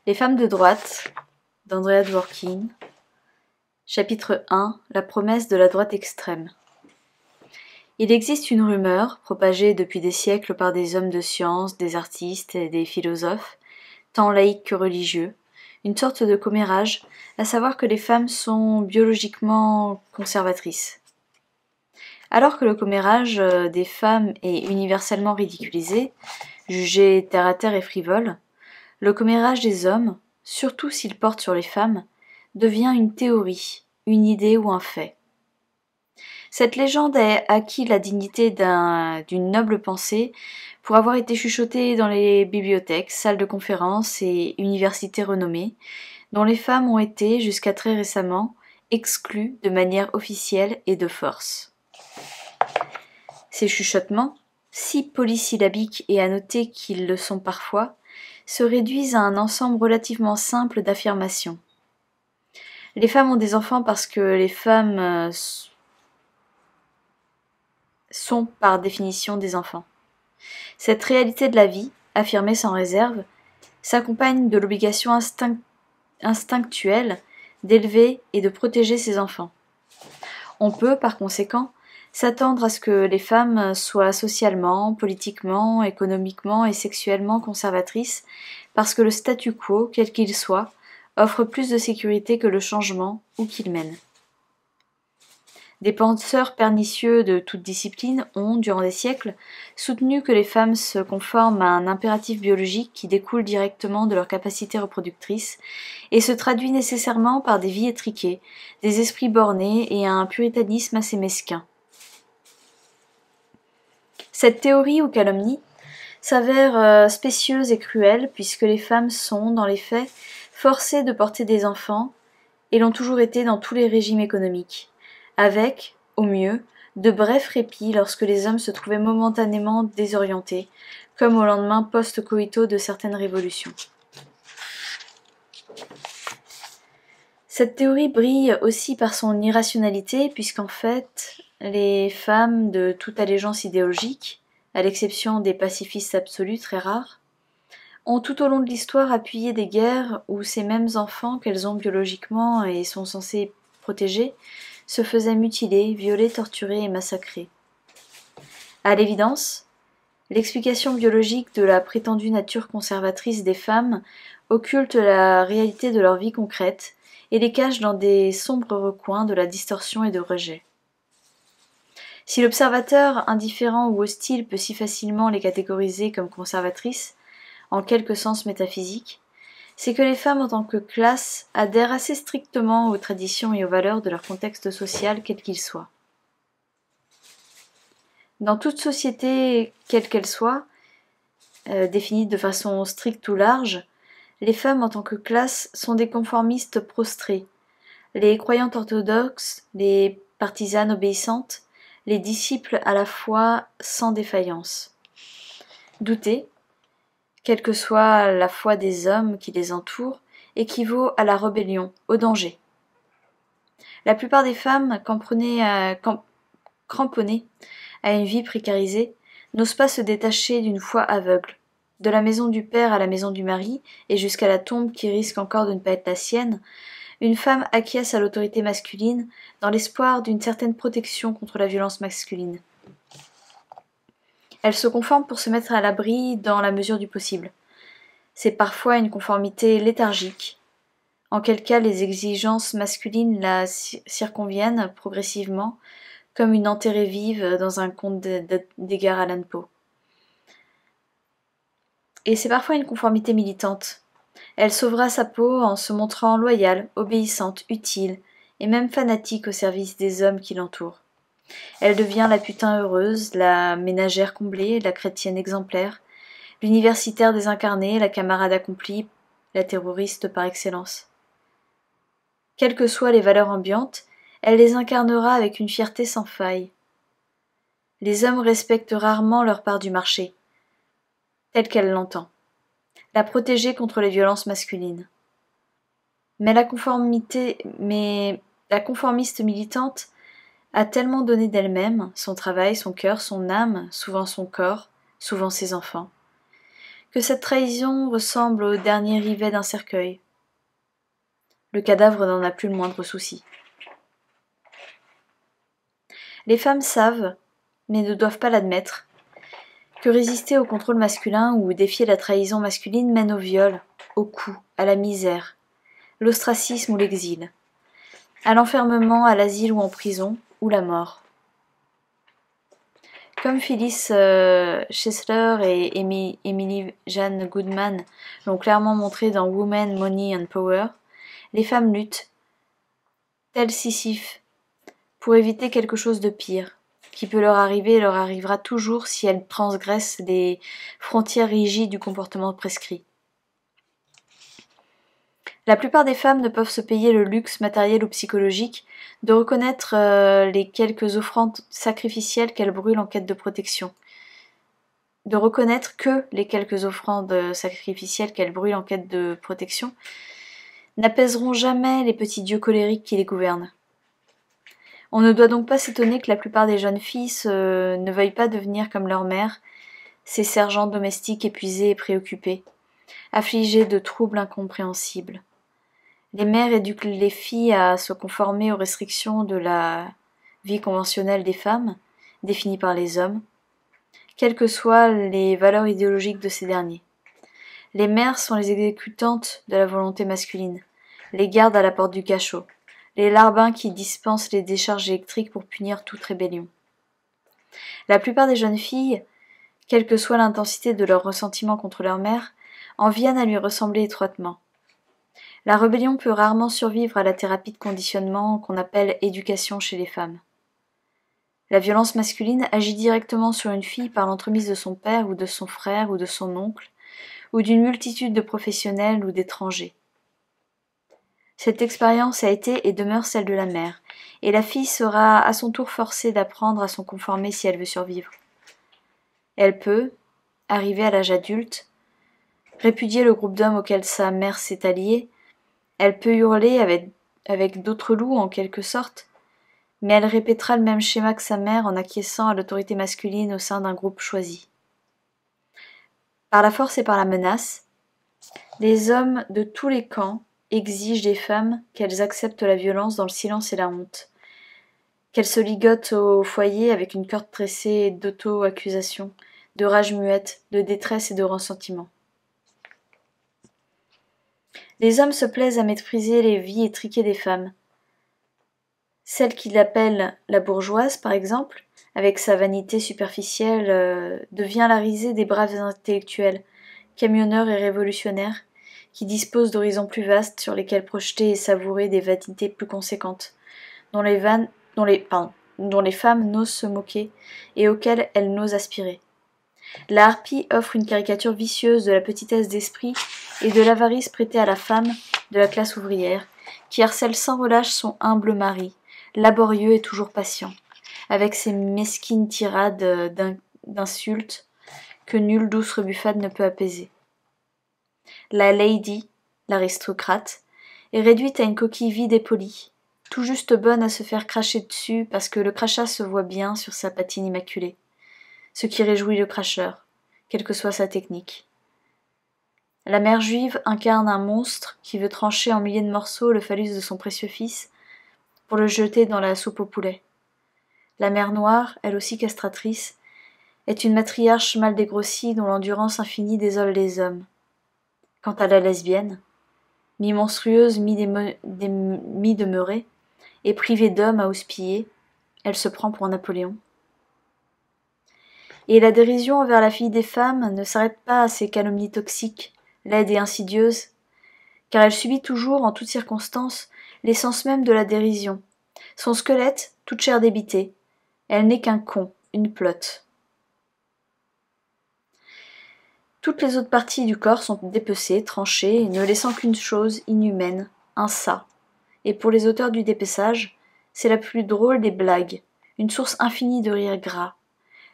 Les femmes de droite, d'Andrea Dworkin. Chapitre 1. La promesse de la droite extrême. Il existe une rumeur, propagée depuis des siècles par des hommes de science, des artistes et des philosophes, tant laïcs que religieux, une sorte de commérage, à savoir que les femmes sont biologiquement conservatrices. Alors que le commérage des femmes est universellement ridiculisé, jugé terre à terre et frivole, le commérage des hommes, surtout s'il porte sur les femmes, devient une théorie, une idée ou un fait. Cette légende a acquis la dignité d'une noble pensée pour avoir été chuchotée dans les bibliothèques, salles de conférences et universités renommées, dont les femmes ont été, jusqu'à très récemment, exclues de manière officielle et de force. Ces chuchotements, si polysyllabiques et à noter qu'ils le sont parfois, se réduisent à un ensemble relativement simple d'affirmations. Les femmes ont des enfants parce que les femmes sont par définition des enfants. Cette réalité de la vie, affirmée sans réserve, s'accompagne de l'obligation instinctuelle d'élever et de protéger ses enfants. On peut, par conséquent, s'attendre à ce que les femmes soient socialement, politiquement, économiquement et sexuellement conservatrices parce que le statu quo, quel qu'il soit, offre plus de sécurité que le changement où qu'il mène. Des penseurs pernicieux de toute discipline ont, durant des siècles, soutenu que les femmes se conforment à un impératif biologique qui découle directement de leur capacité reproductrice et se traduit nécessairement par des vies étriquées, des esprits bornés et un puritanisme assez mesquin. Cette théorie ou calomnie s'avère spécieuse et cruelle puisque les femmes sont, dans les faits, forcées de porter des enfants et l'ont toujours été dans tous les régimes économiques, avec, au mieux, de brefs répits lorsque les hommes se trouvaient momentanément désorientés, comme au lendemain post-coïtaux de certaines révolutions. Cette théorie brille aussi par son irrationalité puisqu'en fait, les femmes de toute allégeance idéologique, à l'exception des pacifistes absolus très rares, ont tout au long de l'histoire appuyé des guerres où ces mêmes enfants qu'elles ont biologiquement et sont censés protéger se faisaient mutiler, violer, torturer et massacrer. À l'évidence, l'explication biologique de la prétendue nature conservatrice des femmes occulte la réalité de leur vie concrète et les cache dans des sombres recoins de la distorsion et de rejet. Si l'observateur indifférent ou hostile peut si facilement les catégoriser comme conservatrices, en quelque sens métaphysique, c'est que les femmes en tant que classe adhèrent assez strictement aux traditions et aux valeurs de leur contexte social quel qu'il soit. Dans toute société, quelle qu'elle soit, définie de façon stricte ou large, les femmes en tant que classe sont des conformistes prostrées, les croyantes orthodoxes, les partisanes obéissantes, les disciples à la foi sans défaillance. Douter, quelle que soit la foi des hommes qui les entourent, équivaut à la rébellion, au danger. La plupart des femmes, cramponnées à une vie précarisée, n'osent pas se détacher d'une foi aveugle. De la maison du père à la maison du mari, et jusqu'à la tombe qui risque encore de ne pas être la sienne, une femme acquiesce à l'autorité masculine dans l'espoir d'une certaine protection contre la violence masculine. Elle se conforme pour se mettre à l'abri dans la mesure du possible. C'est parfois une conformité léthargique, en quel cas les exigences masculines la circonviennent progressivement, comme une enterrée vive dans un conte d'Edgar Allan Poe. Et c'est parfois une conformité militante. Elle sauvera sa peau en se montrant loyale, obéissante, utile, et même fanatique au service des hommes qui l'entourent. Elle devient la putain heureuse, la ménagère comblée, la chrétienne exemplaire, l'universitaire désincarné, la camarade accomplie, la terroriste par excellence. Quelles que soient les valeurs ambiantes, elle les incarnera avec une fierté sans faille. Les hommes respectent rarement leur part du marché, telle qu'elle l'entend, la protéger contre les violences masculines. Mais la conformiste militante a tellement donné d'elle-même, son travail, son cœur, son âme, souvent son corps, souvent ses enfants, que cette trahison ressemble au dernier rivet d'un cercueil. Le cadavre n'en a plus le moindre souci. Les femmes savent, mais ne doivent pas l'admettre, que résister au contrôle masculin ou défier la trahison masculine mène au viol, au coup, à la misère, l'ostracisme ou l'exil, à l'enfermement, à l'asile ou en prison, ou la mort. Comme Phyllis Chesler et Emily Jane Goodman l'ont clairement montré dans Women, Money and Power, les femmes luttent, telles Sisyphe, pour éviter quelque chose de pire, qui peut leur arriver et leur arrivera toujours si elles transgressent les frontières rigides du comportement prescrit. La plupart des femmes ne peuvent se payer le luxe matériel ou psychologique de reconnaître les quelques offrandes sacrificielles qu'elles brûlent en quête de protection. De reconnaître que les quelques offrandes sacrificielles qu'elles brûlent en quête de protection n'apaiseront jamais les petits dieux colériques qui les gouvernent. On ne doit donc pas s'étonner que la plupart des jeunes filles ne veuillent pas devenir comme leur mère, ces sergents domestiques épuisés et préoccupés, affligés de troubles incompréhensibles. Les mères éduquent les filles à se conformer aux restrictions de la vie conventionnelle des femmes, définies par les hommes, quelles que soient les valeurs idéologiques de ces derniers. Les mères sont les exécutantes de la volonté masculine, les gardes à la porte du cachot, les larbins qui dispensent les décharges électriques pour punir toute rébellion. La plupart des jeunes filles, quelle que soit l'intensité de leur ressentiment contre leur mère, en viennent à lui ressembler étroitement. La rébellion peut rarement survivre à la thérapie de conditionnement qu'on appelle éducation chez les femmes. La violence masculine agit directement sur une fille par l'entremise de son père ou de son frère ou de son oncle, ou d'une multitude de professionnels ou d'étrangers. Cette expérience a été et demeure celle de la mère, et la fille sera à son tour forcée d'apprendre à s'en conformer si elle veut survivre. Elle peut, arrivée à l'âge adulte, répudier le groupe d'hommes auquel sa mère s'est alliée. Elle peut hurler avec d'autres loups en quelque sorte, mais elle répétera le même schéma que sa mère en acquiesçant à l'autorité masculine au sein d'un groupe choisi. Par la force et par la menace, les hommes de tous les camps exigent des femmes qu'elles acceptent la violence dans le silence et la honte, qu'elles se ligotent au foyer avec une corde tressée d'auto-accusation, de rage muette, de détresse et de ressentiment. Les hommes se plaisent à mépriser les vies étriquées des femmes. Celle qu'il appelle la bourgeoise, par exemple, avec sa vanité superficielle, devient la risée des braves intellectuels, camionneurs et révolutionnaires, qui disposent d'horizons plus vastes sur lesquels projeter et savourer des vanités plus conséquentes, dont les femmes n'osent se moquer et auxquelles elles n'osent aspirer. La harpie offre une caricature vicieuse de la petitesse d'esprit et de l'avarice prêtée à la femme de la classe ouvrière, qui harcèle sans relâche son humble mari, laborieux et toujours patient, avec ses mesquines tirades d'insultes que nulle douce rebuffade ne peut apaiser. La lady, l'aristocrate, est réduite à une coquille vide et polie, tout juste bonne à se faire cracher dessus parce que le crachat se voit bien sur sa patine immaculée, ce qui réjouit le cracheur, quelle que soit sa technique. La mère juive incarne un monstre qui veut trancher en milliers de morceaux le phallus de son précieux fils pour le jeter dans la soupe au poulet. La mère noire, elle aussi castratrice, est une matriarche mal dégrossie dont l'endurance infinie désole les hommes. Quant à la lesbienne, mi-monstrueuse, mi-demeurée, et privée d'hommes à houspiller, elle se prend pour un Napoléon. Et la dérision envers la fille des femmes ne s'arrête pas à ces calomnies toxiques, laides et insidieuses, car elle subit toujours, en toutes circonstances, l'essence même de la dérision. Son squelette, toute chair débitée, elle n'est qu'un con, une plotte. Toutes les autres parties du corps sont dépecées, tranchées, ne laissant qu'une chose inhumaine, un ça. Et pour les auteurs du dépeçage, c'est la plus drôle des blagues, une source infinie de rire gras.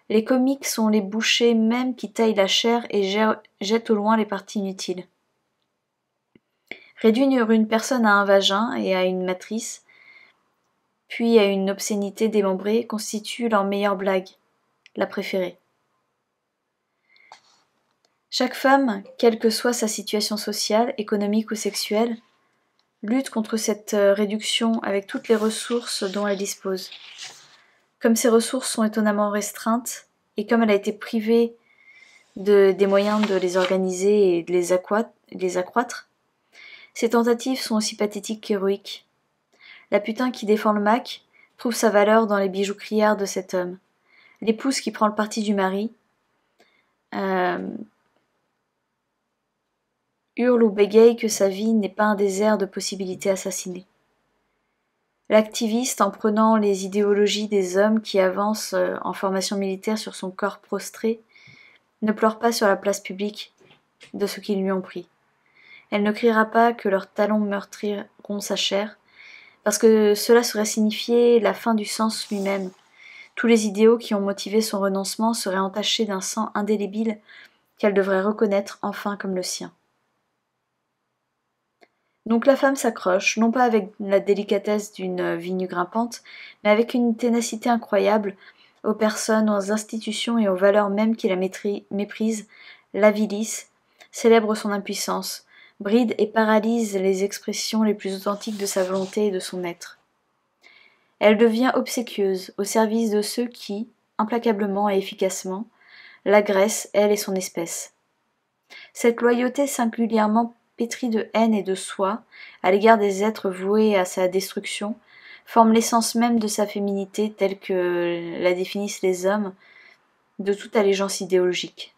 Les comiques sont les bouchers mêmes qui taillent la chair et jettent au loin les parties inutiles. Réduire une personne à un vagin et à une matrice, puis à une obscénité démembrée, constitue leur meilleure blague, la préférée. Chaque femme, quelle que soit sa situation sociale, économique ou sexuelle, lutte contre cette réduction avec toutes les ressources dont elle dispose. Comme ces ressources sont étonnamment restreintes, et comme elle a été privée des moyens de les organiser et de les accroître, ces tentatives sont aussi pathétiques qu'héroïques. La putain qui défend le Mac trouve sa valeur dans les bijoux criards de cet homme. L'épouse qui prend le parti du mari hurle ou bégaye que sa vie n'est pas un désert de possibilités assassinées. L'activiste, en prenant les idéologies des hommes qui avancent en formation militaire sur son corps prostré, ne pleure pas sur la place publique de ceux qui lui ont pris. Elle ne criera pas que leurs talons meurtriront sa chair, parce que cela serait signifier la fin du sens lui-même. Tous les idéaux qui ont motivé son renoncement seraient entachés d'un sang indélébile qu'elle devrait reconnaître enfin comme le sien. Donc la femme s'accroche, non pas avec la délicatesse d'une vigne grimpante, mais avec une ténacité incroyable aux personnes, aux institutions et aux valeurs mêmes qui la méprisent, l'avilissent, célèbrent son impuissance, bride et paralyse les expressions les plus authentiques de sa volonté et de son être. Elle devient obséquieuse, au service de ceux qui, implacablement et efficacement, l'agressent, elle et son espèce. Cette loyauté singulièrement pétrie de haine et de soie, à l'égard des êtres voués à sa destruction, forme l'essence même de sa féminité telle que la définissent les hommes de toute allégeance idéologique.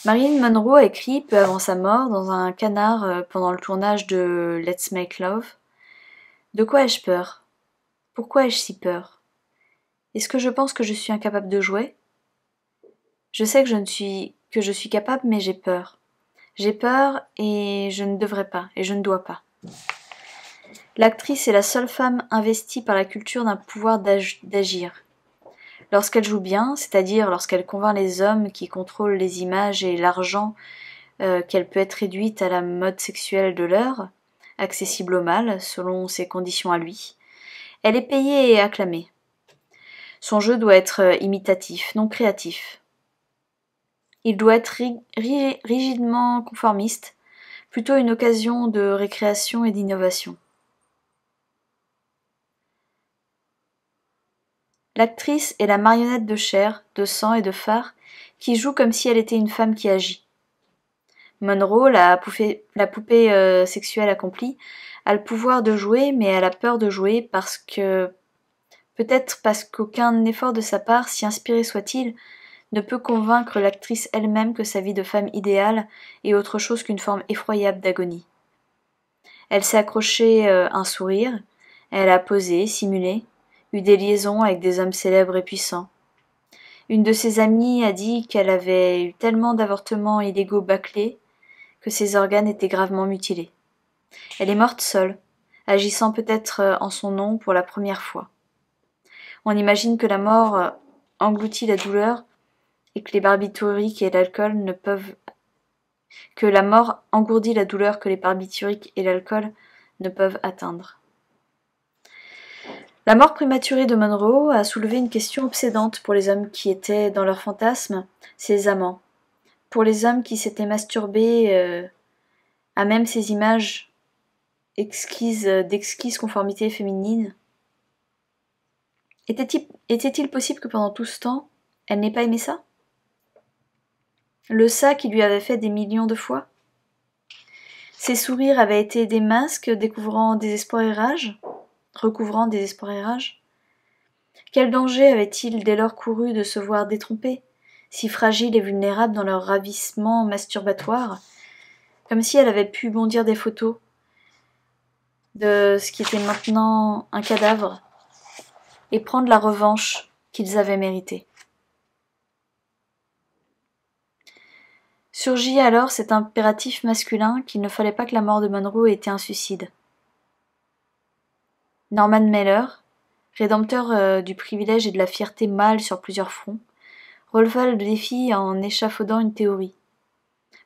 Marilyn Monroe a écrit, peu avant sa mort, dans un canard pendant le tournage de Let's Make Love, « De quoi ai-je peur ? Pourquoi ai-je si peur ? Est-ce que je pense que je suis incapable de jouer ? Je sais que je suis capable, mais j'ai peur. J'ai peur et je ne devrais pas, et je ne dois pas. » L'actrice est la seule femme investie par la culture d'un pouvoir d'agir. Lorsqu'elle joue bien, c'est-à-dire lorsqu'elle convainc les hommes qui contrôlent les images et l'argent qu'elle peut être réduite à la mode sexuelle de l'heure, accessible au mâle, selon ses conditions à lui, elle est payée et acclamée. Son jeu doit être imitatif, non créatif. Il doit être rigidement conformiste, plutôt une occasion de récréation et d'innovation. L'actrice est la marionnette de chair, de sang et de fard qui joue comme si elle était une femme qui agit. Monroe, la poupée sexuelle accomplie, a le pouvoir de jouer, mais elle a peur de jouer peut-être parce qu'aucun effort de sa part, si inspiré soit-il, ne peut convaincre l'actrice elle-même que sa vie de femme idéale est autre chose qu'une forme effroyable d'agonie. Elle s'est accrochée un sourire, elle a posé, simulé, eu des liaisons avec des hommes célèbres et puissants. Une de ses amies a dit qu'elle avait eu tellement d'avortements illégaux bâclés que ses organes étaient gravement mutilés. Elle est morte seule, agissant peut-être en son nom pour la première fois. On imagine que la mort engloutit la douleur et que les barbituriques et l'alcool ne peuvent... que la mort engourdit la douleur que les barbituriques et l'alcool ne peuvent atteindre. La mort prématurée de Monroe a soulevé une question obsédante pour les hommes qui étaient, dans leur fantasme, ses amants. Pour les hommes qui s'étaient masturbés à même ces images d'exquise conformité féminine. Était-il possible que pendant tout ce temps, elle n'ait pas aimé ça ? Le ça qui lui avait fait des millions de fois ? Ses sourires avaient été des masques recouvrant désespoir et rage ? Quel danger avait-il dès lors couru de se voir détrompés, si fragiles et vulnérables dans leur ravissement masturbatoire, comme si elle avait pu bondir des photos de ce qui était maintenant un cadavre et prendre la revanche qu'ils avaient méritée. Surgit alors cet impératif masculin qu'il ne fallait pas que la mort de Monroe ait été un suicide. Norman Mailer, rédempteur du privilège et de la fierté mâle sur plusieurs fronts, releva le défi en échafaudant une théorie.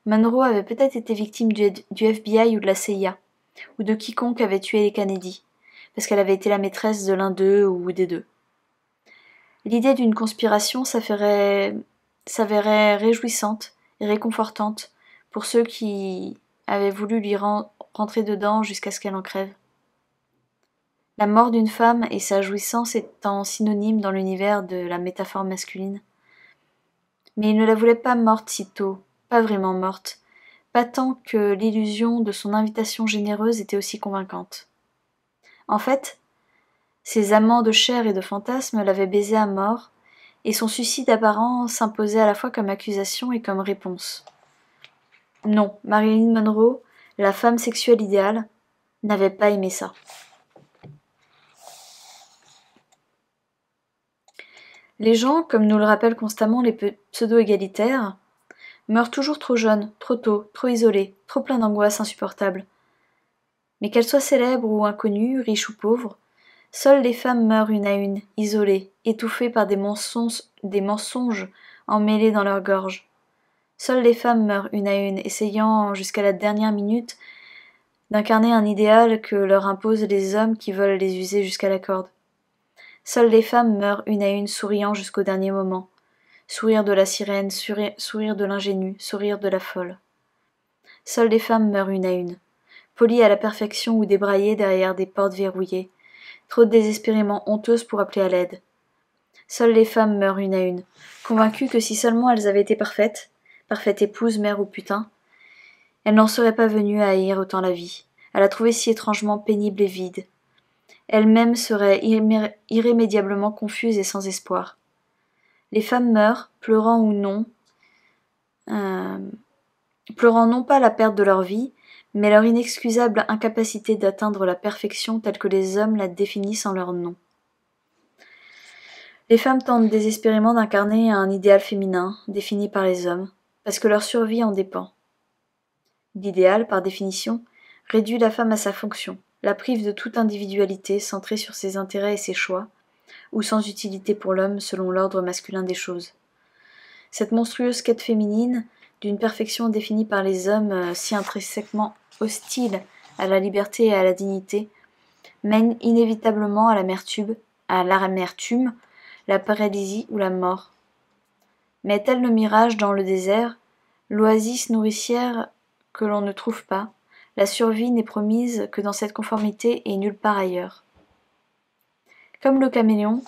Monroe avait peut-être été victime du FBI ou de la CIA, ou de quiconque avait tué les Kennedy, parce qu'elle avait été la maîtresse de l'un d'eux ou des deux. L'idée d'une conspiration s'affairait s'avérait réjouissante et réconfortante pour ceux qui avaient voulu lui rentrer dedans jusqu'à ce qu'elle en crève. La mort d'une femme et sa jouissance étant synonymes dans l'univers de la métaphore masculine. Mais il ne la voulait pas morte si tôt, pas vraiment morte, pas tant que l'illusion de son invitation généreuse était aussi convaincante. En fait, ses amants de chair et de fantasme l'avaient baisée à mort, et son suicide apparent s'imposait à la fois comme accusation et comme réponse. Non, Marilyn Monroe, la femme sexuelle idéale, n'avait pas aimé ça. Les gens, comme nous le rappellent constamment les pseudo-égalitaires, meurent toujours trop jeunes, trop tôt, trop isolés, trop pleins d'angoisses insupportables. Mais qu'elles soient célèbres ou inconnues, riches ou pauvres, seules les femmes meurent une à une, isolées, étouffées par des mensonges emmêlés dans leur gorge. Seules les femmes meurent une à une, essayant jusqu'à la dernière minute d'incarner un idéal que leur imposent les hommes qui veulent les user jusqu'à la corde. Seules les femmes meurent une à une, souriant jusqu'au dernier moment. Sourire de la sirène, sourire de l'ingénue, sourire de la folle. Seules les femmes meurent une à une, polies à la perfection ou débraillées derrière des portes verrouillées, trop désespérément honteuses pour appeler à l'aide. Seules les femmes meurent une à une, convaincues que si seulement elles avaient été parfaites, parfaite épouse, mère ou putain, elles n'en seraient pas venues à haïr autant la vie, à la trouver si étrangement pénible et vide. Elles-mêmes seraient irrémédiablement confuses et sans espoir. Les femmes meurent, pleurant ou non, pleurant non pas la perte de leur vie, mais leur inexcusable incapacité d'atteindre la perfection telle que les hommes la définissent en leur nom. Les femmes tentent désespérément d'incarner un idéal féminin, défini par les hommes, parce que leur survie en dépend. L'idéal, par définition, réduit la femme à sa fonction, la prive de toute individualité centrée sur ses intérêts et ses choix, ou sans utilité pour l'homme selon l'ordre masculin des choses. Cette monstrueuse quête féminine, d'une perfection définie par les hommes si intrinsèquement hostile à la liberté et à la dignité, mène inévitablement à l'amertume, la paralysie ou la mort. Mais tel le mirage dans le désert, l'oasis nourricière que l'on ne trouve pas, la survie n'est promise que dans cette conformité et nulle part ailleurs. Comme le caméléon,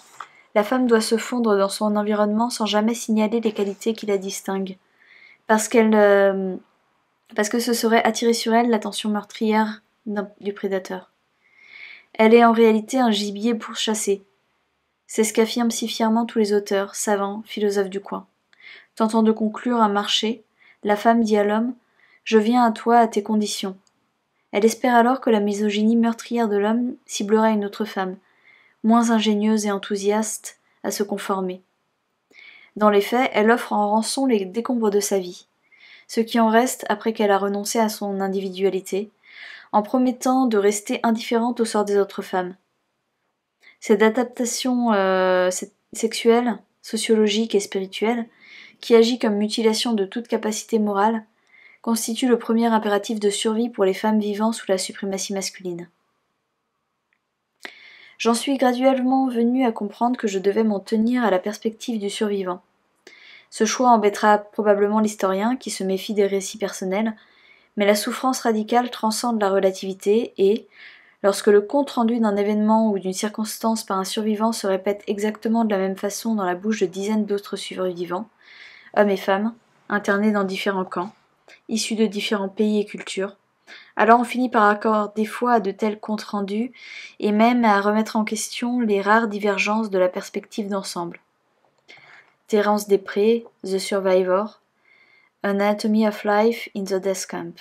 la femme doit se fondre dans son environnement sans jamais signaler les qualités qui la distinguent, parce que ce serait attirer sur elle l'attention meurtrière du prédateur. Elle est en réalité un gibier pourchassé. C'est ce qu'affirment si fièrement tous les auteurs, savants, philosophes du coin. Tentant de conclure un marché, la femme dit à l'homme « Je viens à toi à tes conditions ». Elle espère alors que la misogynie meurtrière de l'homme ciblera une autre femme, moins ingénieuse et enthousiaste à se conformer. Dans les faits, elle offre en rançon les décombres de sa vie, ce qui en reste après qu'elle a renoncé à son individualité, en promettant de rester indifférente au sort des autres femmes. Cette adaptation sexuelle, sociologique et spirituelle, qui agit comme mutilation de toute capacité morale, constitue le premier impératif de survie pour les femmes vivant sous la suprématie masculine. J'en suis graduellement venue à comprendre que je devais m'en tenir à la perspective du survivant. Ce choix embêtera probablement l'historien qui se méfie des récits personnels, mais la souffrance radicale transcende la relativité et, lorsque le compte-rendu d'un événement ou d'une circonstance par un survivant se répète exactement de la même façon dans la bouche de dizaines d'autres survivants, hommes et femmes, internés dans différents camps, issus de différents pays et cultures, alors on finit par accorder foi à de tels comptes rendus et même à remettre en question les rares divergences de la perspective d'ensemble. Terence Desprez, The Survivor, Anatomy of Life in the Death Camp.